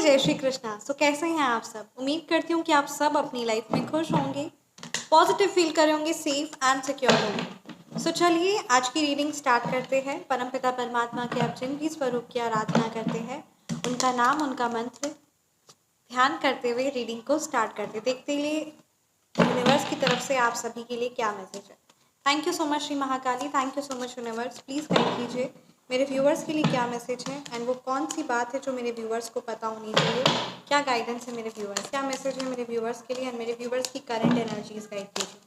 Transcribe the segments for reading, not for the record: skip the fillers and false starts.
जय श्री कृष्णा। कैसे हैं आप सब? उम्मीद करती हूँ कि आप सब अपनी लाइफ में खुश होंगे, पॉजिटिव फील कर रहे होंगे, सेफ एंड सिक्योर होंगे। चलिए आज की रीडिंग स्टार्ट करते हैं। परमपिता परमात्मा के आप जिन भी स्वरूप की आराधना करते हैं, उनका नाम, उनका मंत्र ध्यान करते हुए रीडिंग को स्टार्ट करते देखते लिए यूनिवर्स की तरफ से आप सभी के लिए क्या मैसेज है। Thank you so much Shri Mahakali, thank you so much universe. Please guide कीजिए मेरे व्यूअर्स के लिए क्या मैसेज है एंड वो कौन सी बात है जो मेरे व्यूअर्स को पता होनी चाहिए। क्या गाइडेंस है मेरे व्यूअर्स, क्या मैसेज है मेरे व्यूअर्स के लिए एंड मेरे व्यूअर्स की करंट एनर्जीज गाइड कीजिए।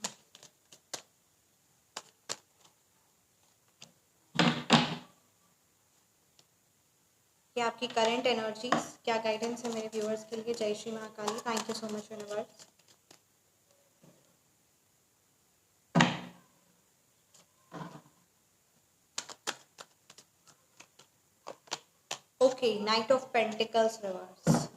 कि आपकी करंट एनर्जीज क्या गाइडेंस है मेरे व्यूअर्स के लिए। जय Shri Mahakali, thank you so much universe. Okay, night of pentacles reverse,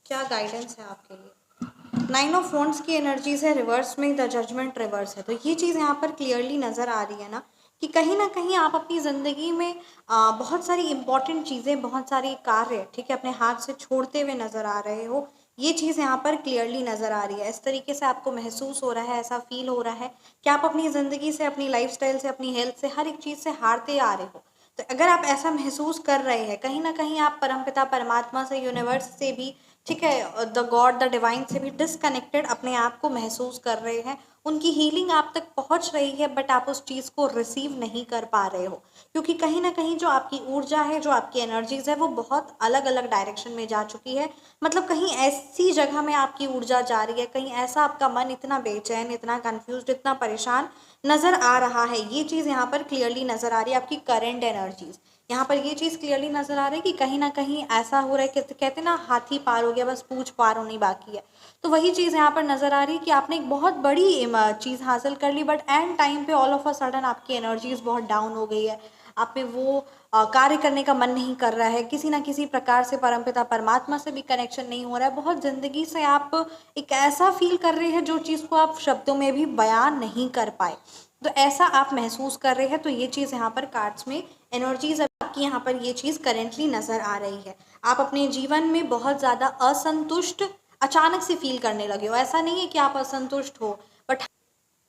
क्या गाइडेंस है आपके लिए। नाइन ऑफ वॉन्ड्स की एनर्जीज है रिवर्स में, द जजमेंट रिवर्स है। तो ये चीज़ यहाँ पर क्लियरली नज़र आ रही है ना कि कहीं ना कहीं आप अपनी ज़िंदगी में बहुत सारी इंपॉर्टेंट चीज़ें, बहुत सारी कार्य, ठीक है, अपने हाथ से छोड़ते हुए नज़र आ रहे हो। ये चीज़ यहाँ पर क्लियरली नज़र आ रही है। इस तरीके से आपको महसूस हो रहा है, ऐसा फील हो रहा है कि आप अपनी ज़िंदगी से, अपनी लाइफस्टाइल से, अपनी हेल्थ से, हर एक चीज़ से हारते आ रहे हो। तो अगर आप ऐसा महसूस कर रहे हैं, कहीं ना कहीं आप परमपिता परमात्मा से, यूनिवर्स से भी, ठीक है, द गॉड, द डिवाइन से भी डिसकनेक्टेड अपने आप को महसूस कर रहे हैं, उनकी हीलिंग आप तक पहुंच रही है बट आप उस चीज़ को रिसीव नहीं कर पा रहे हो, क्योंकि कहीं ना कहीं जो आपकी ऊर्जा है, जो आपकी एनर्जीज है, वो बहुत अलग अलग डायरेक्शन में जा चुकी है। मतलब कहीं ऐसी जगह में आपकी ऊर्जा जा रही है, कहीं ऐसा आपका मन इतना बेचैन, इतना कंफ्यूज, इतना परेशान नज़र आ रहा है। ये चीज़ यहाँ पर क्लियरली नज़र आ रही है, आपकी करेंट एनर्जीज। यहाँ पर ये चीज़ क्लियरली नज़र आ रही है कि कहीं ना कहीं ऐसा हो रहा है कि कहते हैं ना, हाथी पार हो गया, बस पूंछ पार होनी बाकी है। तो वही चीज़ यहाँ पर नज़र आ रही है कि आपने एक बहुत बड़ी चीज़ हासिल कर ली बट एंड टाइम पे ऑल ऑफ अ सडन आपकी एनर्जीज बहुत डाउन हो गई है। आप में वो कार्य करने का मन नहीं कर रहा है, किसी ना किसी प्रकार से परमपिता परमात्मा से भी कनेक्शन नहीं हो रहा है। बहुत ज़िंदगी से आप एक ऐसा फील कर रहे हैं जो चीज़ को आप शब्दों में भी बयान नहीं कर पाए। तो ऐसा आप महसूस कर रहे हैं। तो ये चीज़ यहाँ पर कार्ड्स में एनर्जीज आपकी यहाँ पर ये चीज़ करेंटली नज़र आ रही है। आप अपने जीवन में बहुत ज़्यादा असंतुष्ट अचानक से फील करने लगे हो। ऐसा नहीं है कि आप असंतुष्ट हो,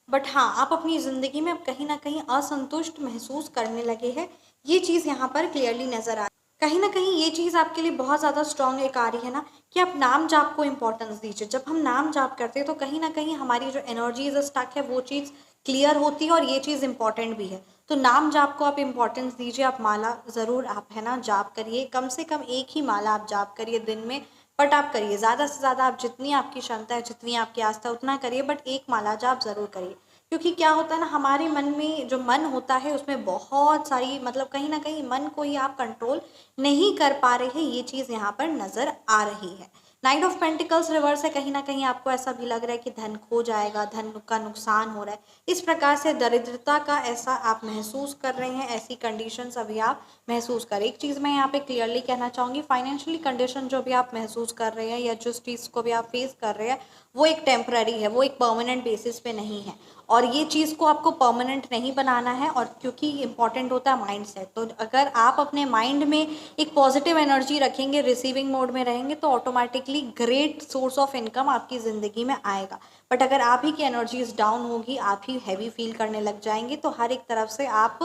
बट हाँ, आप अपनी ज़िंदगी में अब कहीं ना कहीं असंतुष्ट महसूस करने लगे हैं। ये चीज़ यहाँ पर क्लियरली नज़र आ रही है। कहीं ना कहीं ये चीज़ आपके लिए बहुत ज़्यादा स्ट्रॉन्ग एक आ रही है ना कि आप नाम जाप को इंपॉर्टेंस दीजिए। जब हम नाम जाप करते हैं तो कहीं ना कहीं हमारी जो एनर्जीज स्टक है वो चीज़ क्लियर होती है और ये चीज़ इंपॉर्टेंट भी है। तो नाम जाप को आप इंपॉर्टेंस दीजिए। आप माला ज़रूर आप है ना जाप करिए, कम से कम एक ही माला आप जाप करिए दिन में, बट आप करिए ज़्यादा से ज़्यादा, आप जितनी आपकी क्षमता है, जितनी आपकी आस्था, उतना करिए, बट एक माला जाप ज़रूर करिए। क्योंकि क्या होता है ना, हमारे मन में जो मन होता है उसमें बहुत सारी, मतलब कहीं ना कहीं मन को ही आप कंट्रोल नहीं कर पा रहे हैं। ये चीज़ यहाँ पर नज़र आ रही है। नाइट ऑफ पेंटिकल्स रिवर्स है। कहीं ना कहीं आपको ऐसा भी लग रहा है कि धन खो जाएगा, धन का नुकसान हो रहा है, इस प्रकार से दरिद्रता का ऐसा आप महसूस कर रहे हैं। ऐसी कंडीशंस अभी आप महसूस कर रहे हैं। एक चीज़ मैं यहाँ पे क्लियरली कहना चाहूँगी, फाइनेंशियली कंडीशन जो भी आप महसूस कर रहे हैं या जिस चीज़ को भी आप फेस कर रहे हैं, वो एक टेम्पररी है, वो एक परमानेंट बेसिस पे नहीं है। और ये चीज़ को आपको परमानेंट नहीं बनाना है, और क्योंकि इम्पॉर्टेंट होता है माइंड सेट। तो अगर आप अपने माइंड में एक पॉजिटिव एनर्जी रखेंगे, रिसीविंग मोड में रहेंगे, तो automatically great source of income आपकी ज़िंदगी में आएगा। बट अगर आप ही की एनर्जीज डाउन होगी, आप ही हैवी फील करने लग जाएंगे, तो हर एक तरफ से आप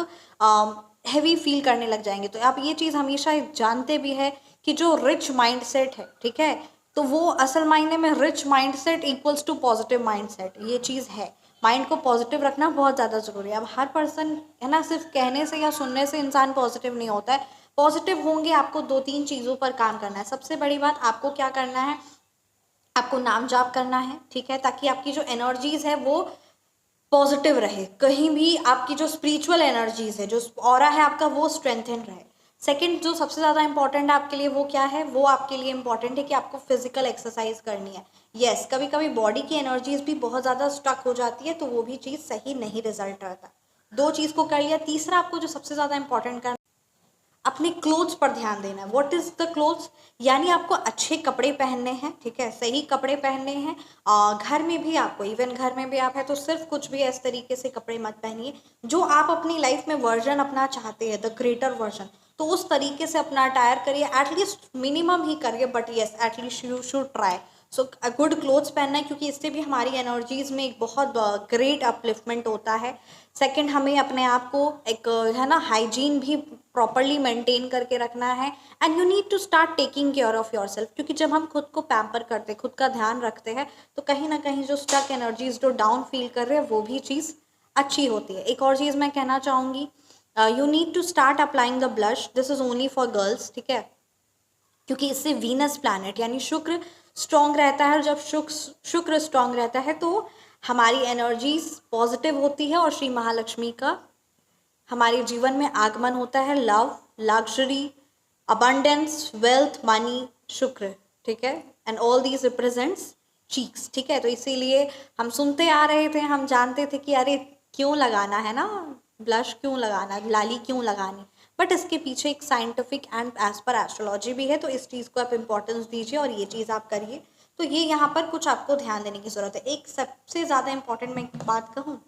हैवी फील करने लग जाएंगे। तो आप ये चीज़ हमेशा जानते भी है कि जो रिच माइंड सेट है, ठीक है, तो वो असल मायने में rich mind set equals to positive mind set, ये चीज़ है। माइंड को पॉजिटिव रखना बहुत ज़्यादा ज़रूरी है। अब हर पर्सन है ना, सिर्फ कहने से या सुनने से इंसान पॉजिटिव नहीं होता है। पॉजिटिव होंगे, आपको दो तीन चीज़ों पर काम करना है। सबसे बड़ी बात, आपको क्या करना है, आपको नाम जाप करना है, ठीक है, ताकि आपकी जो एनर्जीज है वो पॉजिटिव रहे। कहीं भी आपकी जो स्पिरिचुअल एनर्जीज है, जो ऑरा है आपका, वो स्ट्रेंथन रहे। सेकंड जो सबसे ज़्यादा इंपॉर्टेंट है आपके लिए, वो क्या है, वो आपके लिए इंपॉर्टेंट है कि आपको फिजिकल एक्सरसाइज करनी है। यस, कभी कभी बॉडी की एनर्जीज भी बहुत ज़्यादा स्टक हो जाती है, तो वो भी चीज़ सही नहीं रिजल्ट रहता। दो चीज़ को कर लिया। तीसरा आपको जो सबसे ज़्यादा इंपॉर्टेंट करना, अपने क्लोथ्स पर ध्यान देना है। व्हाट इज द क्लोथ्स, यानी आपको अच्छे कपड़े पहनने हैं, ठीक है, सही कपड़े पहनने हैं। घर में भी आपको, इवन घर में भी आप है तो सिर्फ कुछ भी इस तरीके से कपड़े मत पहनिए जो आप अपनी लाइफ में वर्जन अपना चाहते हैं, द ग्रेटर वर्जन, तो उस तरीके से अपना अटायर करिए, एटलीस्ट मिनिमम ही करिए, but yes at least you should try. So good clothes पहनना है, क्योंकि इससे भी हमारी एनर्जीज़ में एक बहुत ग्रेट अपलिफ्टमेंट होता है। सेकंड, हमें अपने आप को एक है ना हाइजीन भी प्रॉपरली मेंटेन करके रखना है, and you need to start taking care of your self, क्योंकि जब हम खुद को पैम्पर करते हैं, खुद का ध्यान रखते हैं, तो कहीं ना कहीं जो स्टक एनर्जीज जो डाउन फील कर रहे हैं वो भी चीज़ अच्छी होती है। एक और चीज़ मैं कहना चाहूँगी, you need to start applying the blush, this is only for girls, ठीक है, क्योंकि इससे वीनस प्लैनेट यानी शुक्र स्ट्रॉन्ग रहता है, और जब शुक्र स्ट्रॉन्ग रहता है तो हमारी एनर्जीज पॉजिटिव होती है, और श्री महालक्ष्मी का हमारे जीवन में आगमन होता है, love, luxury, abundance, wealth, money, शुक्र, ठीक है, and all these represents cheeks, ठीक है। तो इसीलिए हम सुनते आ रहे थे, हम जानते थे कि अरे क्यों लगाना है ना ब्लश, क्यों लगाना, लाली क्यों लगानी, बट इसके पीछे एक scientific and as per astrology भी है, तो इस चीज़ को आप इम्पोर्टेंस दीजिए और ये चीज़ आप करिए। तो ये यहाँ पर कुछ आपको ध्यान देने की ज़रूरत है। एक सबसे ज़्यादा इम्पोर्टेंट मैं एक बात कहूँ,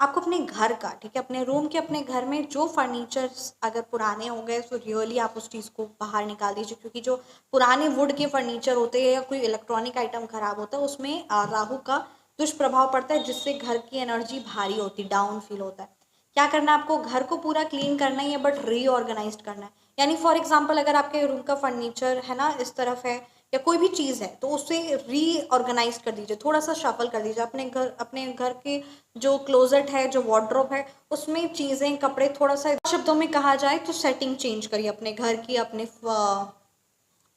आपको अपने घर का, ठीक है, अपने रूम के, अपने घर में जो फर्नीचर्स अगर पुराने हो गए तो रियली आप उस चीज़ को बाहर निकाल दीजिए, क्योंकि जो पुराने वुड के फर्नीचर होते हैं या कोई इलेक्ट्रॉनिक आइटम खराब होता है उसमें राहु का दुष्प्रभाव पड़ता है, जिससे घर की एनर्जी भारी होती, डाउन फील होता है। क्या करना है आपको, घर को पूरा क्लीन करना ही है, बट रीऑर्गेनाइज करना है। यानी फॉर एग्जाम्पल अगर आपके रूम का फर्नीचर है ना इस तरफ है, या कोई भी चीज़ है, तो उसे रीऑर्गेनाइज कर दीजिए, थोड़ा सा शफल कर दीजिए। अपने घर के जो क्लोजेट है, जो वार्डरोब है, उसमें चीज़ें, कपड़े, थोड़ा सा शब्दों में कहा जाए तो सेटिंग चेंज करिए अपने घर की, अपने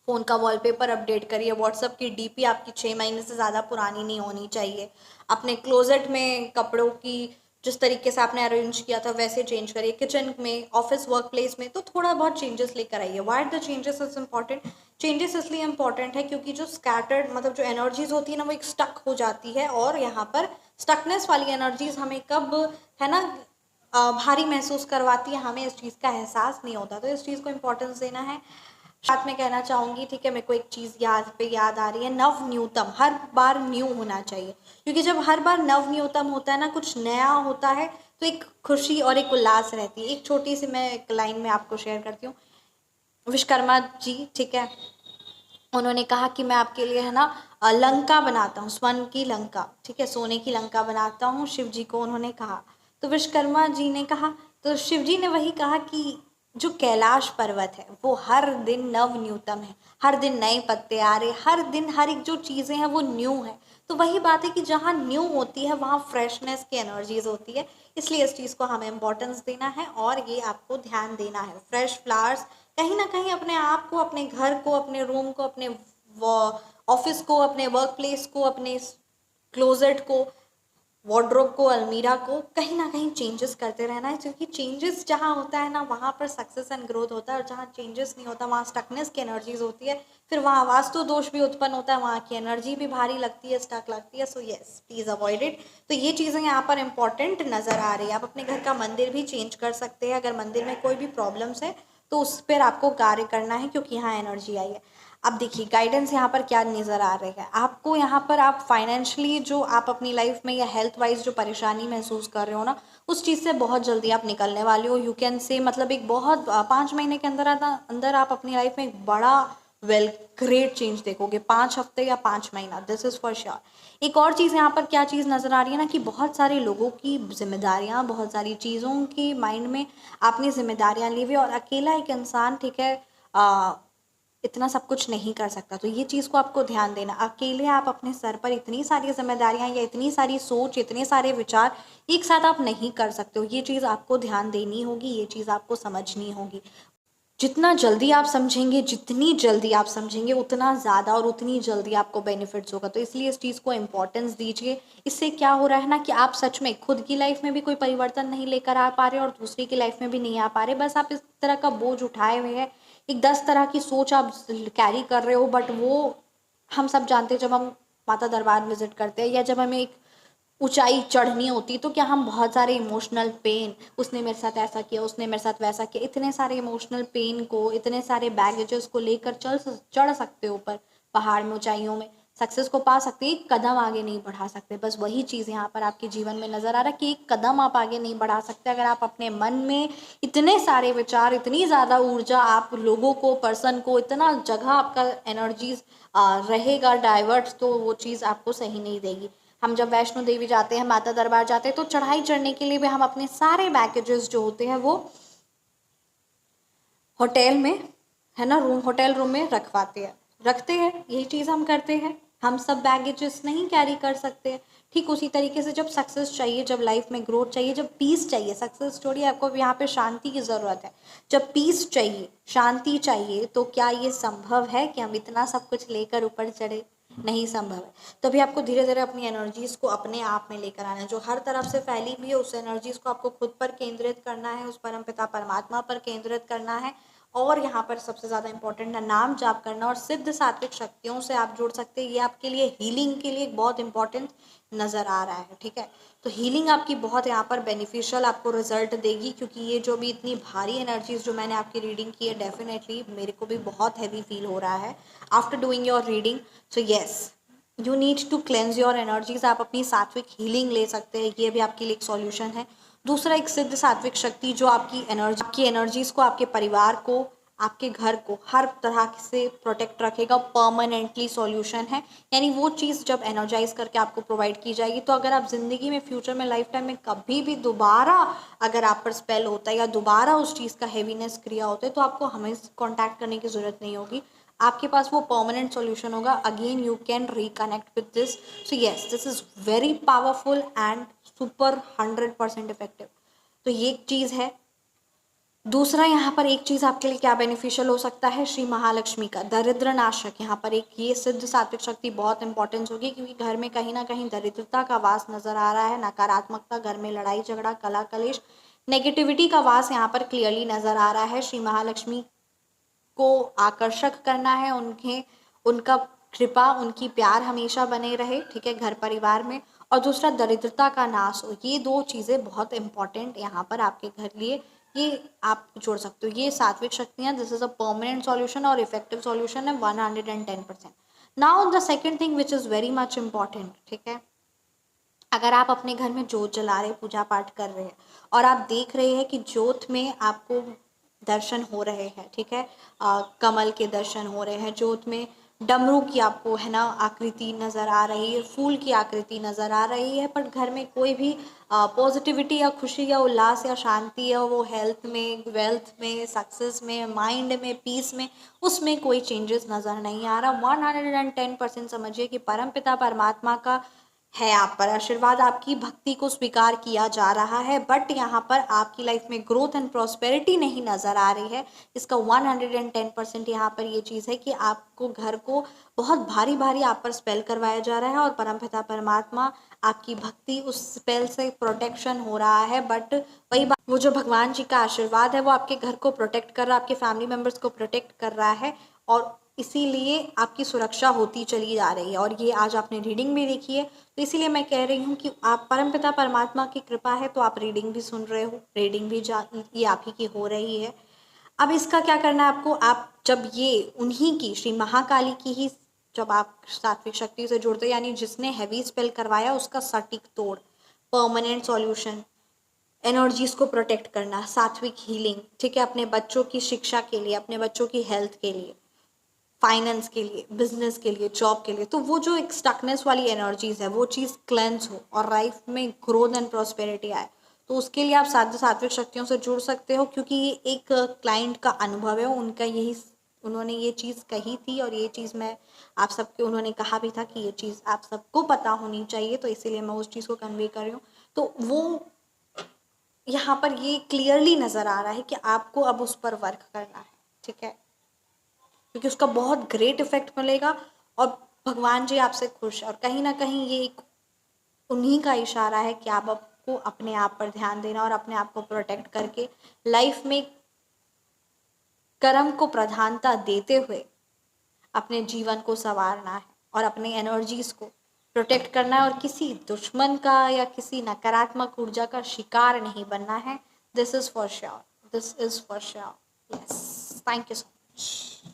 फ़ोन का वॉलपेपर अपडेट करिए, व्हाट्सएप की डीपी आपकी 6 महीने से ज़्यादा पुरानी नहीं होनी चाहिए, अपने क्लोजेट में कपड़ों की जिस तरीके से आपने अरेंज किया था वैसे चेंज करिए, किचन में, ऑफिस वर्क प्लेस में, तो थोड़ा बहुत चेंजेस लेकर आइए। Why the changes is important, changes इसलिए इम्पॉर्टेंट है क्योंकि जो स्कैटर्ड मतलब जो एनर्जीज होती है ना वो एक स्टक हो जाती है, और यहाँ पर स्टकनेस वाली एनर्जीज हमें कब है ना भारी महसूस करवाती है, हमें इस चीज़ का एहसास नहीं होता, तो इस चीज़ को इम्पोर्टेंस देना है। साथ में कहना चाहूँगी, ठीक है, मेरे को एक चीज़ याद आ रही है, नव न्यूतम, हर बार न्यू होना चाहिए, क्योंकि जब हर बार नव न्यूतम होता है ना, कुछ नया होता है, तो एक खुशी और एक उल्लास रहती है। एक छोटी सी मैं एक लाइन में आपको शेयर करती हूँ। विश्वकर्मा जी, ठीक है, उन्होंने कहा कि मैं आपके लिए है ना लंका बनाता हूँ, स्वर्ण की लंका, ठीक है, सोने की लंका बनाता हूँ, शिव जी को उन्होंने कहा। तो विश्वकर्मा जी ने कहा, तो शिव जी ने वही कहा कि जो कैलाश पर्वत है वो हर दिन नव न्यूतम है, हर दिन नए पत्ते आ रहे, हर दिन हर एक जो चीज़ें हैं वो न्यू है। तो वही बात है कि जहाँ न्यू होती है वहाँ फ्रेशनेस की एनर्जीज होती है, इसलिए इस चीज़ को हमें इम्पोर्टेंस देना है और ये आपको ध्यान देना है। फ्रेश फ्लावर्स कहीं ना कहीं अपने आप को, अपने घर को, अपने रूम को, अपने ऑफिस को, अपने वर्क प्लेस को, अपने क्लोजेट को, वार्डरोब को, अलमीरा को कहीं ना कहीं चेंजेस करते रहना है, क्योंकि चेंजेस जहाँ होता है ना वहाँ पर सक्सेस एंड ग्रोथ होता है, और जहाँ चेंजेस नहीं होता वहाँ स्टकनेस की एनर्जीज होती है, फिर वहाँ वास्तु दोष भी उत्पन्न होता है, वहाँ की एनर्जी भी भारी लगती है, स्टक लगती है। So yes, please avoid it. तो ये चीज़ें यहाँ पर इंपॉर्टेंट नज़र आ रही है। आप अपने घर का मंदिर भी चेंज कर सकते हैं, अगर मंदिर में कोई भी प्रॉब्लम्स है तो उस पर आपको कार्य करना है, क्योंकि यहाँ एनर्जी आई है। अब देखिए गाइडेंस यहाँ पर क्या नज़र आ रही है आपको, यहाँ पर आप फाइनेंशियली जो आप अपनी लाइफ में या हेल्थ वाइज जो परेशानी महसूस कर रहे हो ना, उस चीज़ से बहुत जल्दी आप निकलने वाले हो। यू कैन से मतलब एक बहुत 5 महीने के अंदर अंदर आप अपनी लाइफ में एक बड़ा वेल ग्रेट चेंज देखोगे, 5 हफ्ते या 5 महीना, दिस इज़ फॉर श्योर। एक और चीज़ यहाँ पर क्या चीज़ नज़र आ रही है ना, कि बहुत सारे लोगों की जिम्मेदारियाँ, बहुत सारी चीज़ों की माइंड में आपने जिम्मेदारियाँ ली हुई, और अकेला एक इंसान, ठीक है, इतना सब कुछ नहीं कर सकता। तो ये चीज़ को आपको ध्यान देना, अकेले आप अपने सर पर इतनी सारी जिम्मेदारियां या इतनी सारी सोच, इतने सारे विचार एक साथ आप नहीं कर सकते हो। ये चीज़ आपको ध्यान देनी होगी, ये चीज़ आपको समझनी होगी। जितना जल्दी आप समझेंगे, जितनी जल्दी आप समझेंगे, उतना ज़्यादा और उतनी जल्दी आपको बेनिफिट्स होगा। तो इसलिए इस चीज़ को इम्पोर्टेंस दीजिए। इससे क्या हो रहा है ना कि आप सच में खुद की लाइफ में भी कोई परिवर्तन नहीं लेकर आ पा रहे और दूसरी की लाइफ में भी नहीं आ पा रहे। बस आप इस तरह का बोझ उठाए हुए हैं, एक 10 तरह की सोच आप कैरी कर रहे हो, बट वो हम सब जानते हैं, जब हम माता दरबार विजिट करते हैं या जब हमें एक ऊंचाई चढ़नी होती तो क्या हम बहुत सारे इमोशनल पेन, उसने मेरे साथ ऐसा किया, उसने मेरे साथ वैसा किया, इतने सारे इमोशनल पेन को, इतने सारे बैगेजेस को लेकर चढ़ सकते हो ऊपर पहाड़ में, ऊंचाइयों में? सक्सेस को पा सकते हैं, एक कदम आगे नहीं बढ़ा सकते। बस वही चीज़ यहाँ पर आपके जीवन में नज़र आ रहा है कि एक कदम आप आगे नहीं बढ़ा सकते अगर आप अपने मन में इतने सारे विचार, इतनी ज़्यादा ऊर्जा, आप लोगों को, पर्सन को, इतना जगह आपका एनर्जीज रहेगा डाइवर्ट, तो वो चीज़ आपको सही नहीं देगी। हम जब वैष्णो देवी जाते हैं, माता दरबार जाते हैं, तो चढ़ाई चढ़ने के लिए भी हम अपने सारे बैगेजेस जो होते हैं वो होटल में, है ना, होटल रूम में रखते हैं, यही चीज़ हम करते हैं। हम सब बैगेजेस नहीं कैरी कर सकते। ठीक उसी तरीके से जब सक्सेस चाहिए, जब लाइफ में ग्रोथ चाहिए, जब पीस चाहिए, सक्सेस छोड़िए, आपको यहाँ पे शांति की ज़रूरत है। जब पीस चाहिए, शांति चाहिए, तो क्या ये संभव है कि हम इतना सब कुछ लेकर ऊपर चढ़े? नहीं संभव है। तभी आपको धीरे धीरे अपनी एनर्जीज को अपने आप में लेकर आना है, जो हर तरफ से फैली हुई है उस एनर्जीज को आपको खुद पर केंद्रित करना है, उस परमपिता परमात्मा पर केंद्रित करना है। और यहाँ पर सबसे ज़्यादा इंपॉर्टेंट है नाम जाप करना, और सिद्ध सात्विक शक्तियों से आप जुड़ सकते हैं। ये आपके लिए हीलिंग के लिए बहुत इंपॉर्टेंट नज़र आ रहा है। ठीक है, तो हीलिंग आपकी बहुत यहाँ पर बेनिफिशियल आपको रिजल्ट देगी, क्योंकि ये जो भी इतनी भारी एनर्जीज जो मैंने आपकी रीडिंग की है, डेफिनेटली मेरे को भी बहुत हैवी फील हो रहा है after doing your reading. So yes, you need to cleanse your energies. आप अपनी सात्विक हीलिंग ले सकते हैं, ये भी आपके लिए एक सॉल्यूशन है। दूसरा, एक सिद्ध सात्विक शक्ति जो आपकी एनर्जीज को, आपके परिवार को, आपके घर को हर तरह से प्रोटेक्ट रखेगा, परमानेंटली सॉल्यूशन है। यानी वो चीज़ जब एनर्जाइज करके आपको प्रोवाइड की जाएगी, तो अगर आप ज़िंदगी में फ्यूचर में लाइफ टाइम में कभी भी दोबारा अगर आप पर स्पेल होता है या दोबारा उस चीज़ का हैवीनेस क्रिया होता है, तो आपको हमें कॉन्टैक्ट करने की ज़रूरत नहीं होगी। आपके पास वो परमानेंट सॉल्यूशन होगा। Again you can reconnect with this. So yes, this is very powerful and super 100% effective. तो ये एक चीज़ है। दूसरा, यहाँ पर एक चीज़ आपके लिए क्या बेनिफिशियल हो सकता है, श्री महालक्ष्मी का दरिद्र नाशक। यहाँ पर एक ये सिद्ध सात्विक शक्ति बहुत इंपॉर्टेंस होगी, क्योंकि घर में कहीं ना कहीं दरिद्रता का वास नजर आ रहा है, नकारात्मकता, घर में लड़ाई झगड़ा, कला कलेश, नेगेटिविटी का वास यहाँ पर क्लियरली नजर आ रहा है। श्री महालक्ष्मी को आकर्षक करना है, उनका कृपा, उनकी प्यार हमेशा बने रहे, ठीक है, घर परिवार में। और दूसरा, दरिद्रता का नाश हो। ये दो चीज़ें बहुत इंपॉर्टेंट यहाँ पर आपके घर लिए, ये आप जोड़ सकते हो। ये सात्विक शक्तियाँ, this is a permanent solution और इफेक्टिव सॉल्यूशन है 110%। Now the second thing which is very much important, ठीक है, अगर आप अपने घर में जोत जला रहे, पूजा पाठ कर रहे हैं, और आप देख रहे हैं कि जोत में आपको दर्शन हो रहे हैं, ठीक है, कमल के दर्शन हो रहे हैं, जोत में डमरू की आपको, है ना, आकृति नज़र आ रही है, फूल की आकृति नज़र आ रही है, पर घर में कोई भी पॉजिटिविटी या खुशी या उल्लास या शांति या वो हेल्थ में, वेल्थ में, सक्सेस में, माइंड में, पीस में, उसमें कोई चेंजेस नज़र नहीं आ रहा। 110% समझिए कि परमपिता परमात्मा का है आप पर आशीर्वाद, आपकी भक्ति को स्वीकार किया जा रहा है, बट यहाँ पर आपकी लाइफ में ग्रोथ एंड प्रॉस्पेरिटी नहीं नज़र आ रही है। इसका 110% यहाँ पर ये चीज़ है कि आपको घर को बहुत भारी भारी आप पर स्पेल करवाया जा रहा है, और परमपिता परमात्मा आपकी भक्ति, उस स्पेल से प्रोटेक्शन हो रहा है। बट वही बात, वो जो भगवान जी का आशीर्वाद है वो आपके घर को प्रोटेक्ट कर रहा है, आपके फैमिली मेम्बर्स को प्रोटेक्ट कर रहा है, और इसीलिए आपकी सुरक्षा होती चली जा रही है। और ये आज आपने रीडिंग भी देखी है, तो इसीलिए मैं कह रही हूँ कि आप, परमपिता परमात्मा की कृपा है तो आप रीडिंग भी सुन रहे हो, रीडिंग भी ये आप ही की हो रही है। अब इसका क्या करना है आपको, आप जब ये उन्हीं की, श्री महाकाली की ही, जब आप सात्विक शक्ति से जुड़ते हो, यानी जिसने हैवी स्पेल करवाया उसका सटीक तोड़, परमानेंट सॉल्यूशन, एनर्जीज को प्रोटेक्ट करना, सात्विक हीलिंग, ठीक है, अपने बच्चों की शिक्षा के लिए, अपने बच्चों की हेल्थ के लिए, फाइनेंस के लिए, बिजनेस के लिए, जॉब के लिए, तो वो जो एक स्टकनेस वाली एनर्जीज है वो चीज़ क्लेंस हो और लाइफ में ग्रोथ एंड प्रॉस्पेरिटी आए, तो उसके लिए आप सात्विक शक्तियों से जुड़ सकते हो। क्योंकि ये एक क्लाइंट का अनुभव है, उनका यही, उन्होंने ये चीज़ कही थी, और ये चीज़ मैं आप सबके, उन्होंने कहा भी था कि ये चीज़ आप सबको पता होनी चाहिए, तो इसीलिए मैं उस चीज़ को कन्वे कर रही हूँ। तो वो यहाँ पर ये क्लियरली नज़र आ रहा है कि आपको अब उस पर वर्क करना है, ठीक है, क्योंकि उसका बहुत ग्रेट इफेक्ट मिलेगा, और भगवान जी आपसे खुश, और कहीं ना कहीं ये एक उन्हीं का इशारा है कि आप आपको अपने आप पर ध्यान देना, और अपने आप को प्रोटेक्ट करके लाइफ में कर्म को प्रधानता देते हुए अपने जीवन को संवारना है, और अपने एनर्जीज को प्रोटेक्ट करना है, और किसी दुश्मन का या किसी नकारात्मक ऊर्जा का शिकार नहीं बनना है। This is for sure, this is for sure. Yes, thank you so much.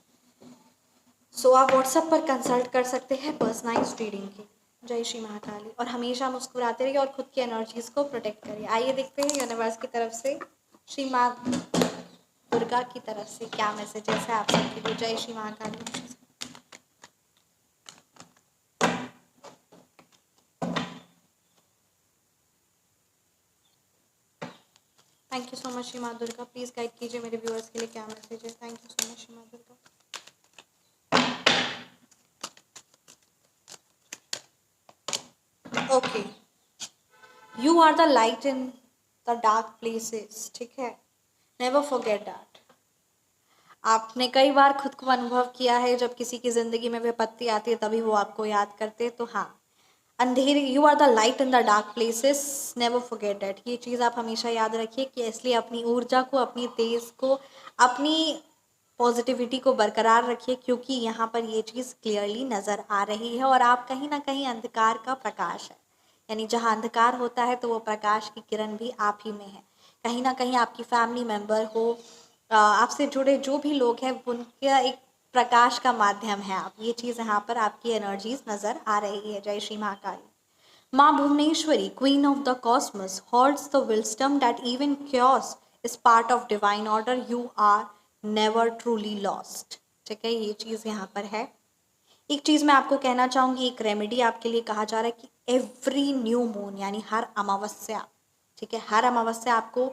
So आप व्हाट्सएप पर कंसल्ट कर सकते हैं पर्सनलाइज्ड रीडिंग की। जय श्री महाकाली। और हमेशा मुस्कुराते रहिए और खुद की एनर्जीज को प्रोटेक्ट करिए। आइए देखते हैं यूनिवर्स की तरफ से श्री माँ दुर्गा की तरफ से क्या मैसेजेस है आप सबके लिए। जय Shri Mahakali. Thank you so much Shri माँ दुर्गा। प्लीज गाइड कीजिए मेरे व्यूअर्स के लिए क्या मैसेज है। Thank you so much Shri माँ Durga. Okay, you are the light in the dark places, ठीक है, नेवर फॉरगेट दैट। आपने कई बार खुद को अनुभव किया है, जब किसी की जिंदगी में विपत्ति आती है तभी वो आपको याद करते हैं। तो हाँ, अंधेरे, you are the light in the dark places, never forget that. ये चीज़ आप हमेशा याद रखिए कि इसलिए अपनी ऊर्जा को, अपनी तेज को, अपनी पॉजिटिविटी को बरकरार रखिए, क्योंकि यहाँ पर ये चीज़ क्लियरली नज़र आ रही है और आप कहीं ना कहीं अंधकार का प्रकाश है। यानी जहाँ अंधकार होता है तो वो प्रकाश की किरण भी आप ही में है। कहीं ना कहीं आपकी फैमिली मेम्बर हो, आपसे जुड़े जो भी लोग हैं, उनका एक प्रकाश का माध्यम है आप। ये चीज़ यहाँ पर आपकी एनर्जीज नज़र आ रही है। जय श्री महाकाली। माँ Bhuvaneshwari, queen of the cosmos, holds the wisdom that even chaos is part of divine order. You are never truly lost. ठीक है, ये चीज़ यहाँ पर है। एक चीज़ मैं आपको कहना चाहूँगी, एक रेमेडी आपके लिए कहा जा रहा है कि एवरी न्यू मून, यानी हर अमावस्या, ठीक है, हर अमावस्या आपको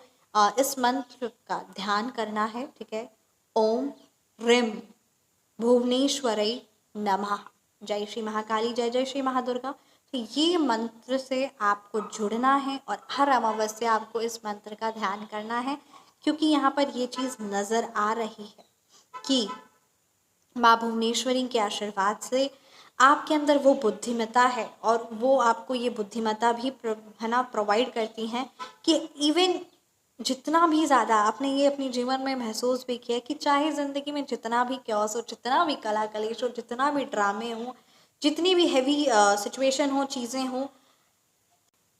इस मंत्र का ध्यान करना है। ठीक है, ओम रिम भुवनेश्वरी नमः। जय श्री महाकाली, जय जय श्री महादुर्गा। तो ये मंत्र से आपको जुड़ना है और हर अमावस्या आपको इस मंत्र का ध्यान करना है, क्योंकि यहाँ पर ये चीज़ नज़र आ रही है कि माँ भुवनेश्वरी के आशीर्वाद से आपके अंदर वो बुद्धिमत्ता है और वो आपको ये बुद्धिमत्ता भी है ना प्रोवाइड करती हैं कि इवन जितना भी ज़्यादा आपने ये अपने जीवन में महसूस भी किया कि चाहे ज़िंदगी में जितना भी क्योस हो, जितना भी कला कलेश हो, जितना भी ड्रामे हो, जितनी भी हैवी सिचुएशन हो, चीज़ें हो,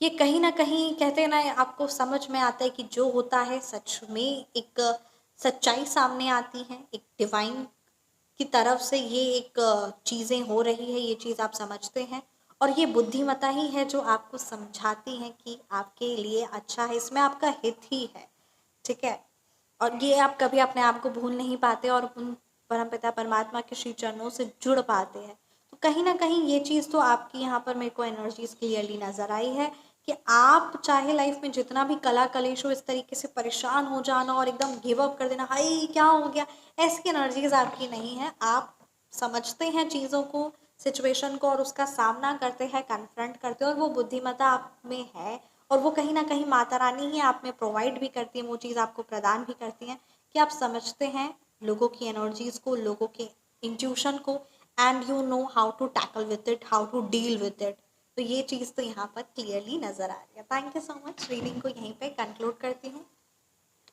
ये कहीं ना कहीं कहते हैं ना, आपको समझ में आता है कि जो होता है सच में एक सच्चाई सामने आती है, एक डिवाइन की तरफ से ये एक चीज़ें हो रही है, ये चीज़ आप समझते हैं और ये बुद्धिमत्ता ही है जो आपको समझाती है कि आपके लिए अच्छा है, इसमें आपका हित ही है। ठीक है, और ये आप कभी अपने आप को भूल नहीं पाते और उन परमपिता परमात्मा के श्री चरणों से जुड़ पाते हैं। तो कहीं ना कहीं ये चीज़ तो आपकी यहाँ पर मेरे को एनर्जीज क्लियरली नज़र आई है कि आप चाहे लाइफ में जितना भी कला कलेश हो, इस तरीके से परेशान हो जाना और एकदम गिव अप कर देना, हाय क्या हो गया, ऐसी एनर्जीज आपकी नहीं है। आप समझते हैं चीज़ों को, सिचुएशन को और उसका सामना करते हैं, कन्फ्रंट करते हैं और वो बुद्धिमत्ता आप में है और वो कहीं ना कहीं माता रानी ही आप में प्रोवाइड भी करती है, वो चीज़ आपको प्रदान भी करती हैं कि आप समझते हैं लोगों की एनर्जीज को, लोगों के इंट्यूशन को, and you know how to tackle with it, how to deal with it. तो ये चीज़ तो यहाँ पर क्लियरली नज़र आ रही है। Thank you so much. Reading को यहीं पे कंक्लूड करती हूँ।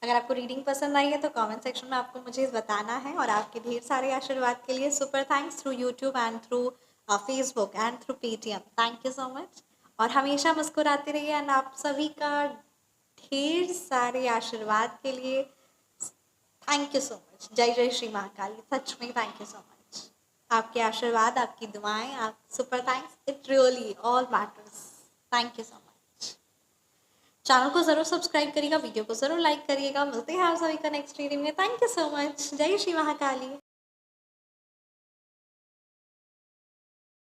अगर आपको रीडिंग पसंद आई है तो कमेंट सेक्शन में आपको मुझे बताना है और आपके ढेर सारे आशीर्वाद के लिए super thanks through YouTube and through Facebook and through Paytm. Thank you so much और हमेशा मुस्कुराते रहिए एंड आप सभी का ढेर सारे आशीर्वाद के लिए थैंक यू सो मच। जय जय श्री महाकाली। सच में थैंक यू सो मच। आपके आशीर्वाद, आपकी दुआएं, आप super thanks, it really all matters. Thank you so much. Channel को जरूर सब्सक्राइब करिएगा, वीडियो को जरूर लाइक करिएगा। मिलते हैं आप सभी का नेक्स्ट रीडिंग में। Thank you so much. जय श्री महाकाली।